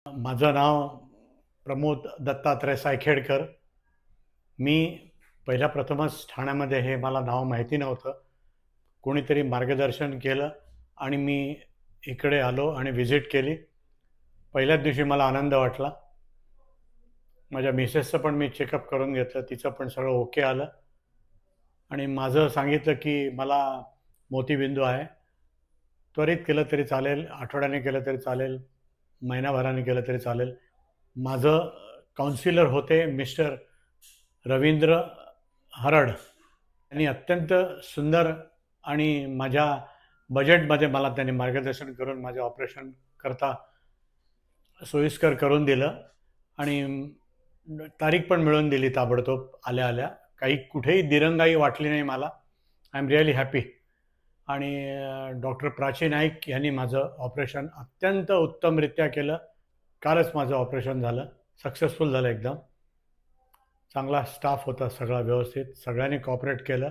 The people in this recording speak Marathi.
माझं नाव प्रमोद दत्तात्रय सायखेडकर. मी पहिल्या प्रथमच ठाण्यामध्ये हे मला नाव माहिती नव्हतं. कोणीतरी मार्गदर्शन केलं आणि मी इकडे आलो आणि व्हिजिट केली. पहिल्याच दिवशी मला आनंद वाटला. माझ्या मिसेसचं पण मी चेकअप करून घेतलं. तिचं पण सगळं ओके आलं आणि माझं सांगितलं की मला मोतीबिंदू आहे. त्वरित केलं तरी चालेल, आठवड्याने केलं तरी चालेल, महिनाभराने केलं तरी चालेल. माझं काउन्सिलर होते मिस्टर रवींद्र हरड. त्यांनी अत्यंत सुंदर आणि माझ्या बजेटमध्ये मला त्यांनी मार्गदर्शन करून माझे ऑपरेशन करता सोयीस्कर करून दिलं आणि तारीख पण मिळवून दिली ताबडतोब आल्या आल्या. काही कुठेही दिरंगाई वाटली नाही मला. I am really happy. आणि डॉक्टर प्राची नाईक यांनी माझं ऑपरेशन अत्यंत उत्तमरित्या केलं. कालच माझं ऑपरेशन झालं, सक्सेसफुल झालं एकदम. चांगला स्टाफ होता, सगळा व्यवस्थित, सगळ्यांनी कॉपरेट केलं.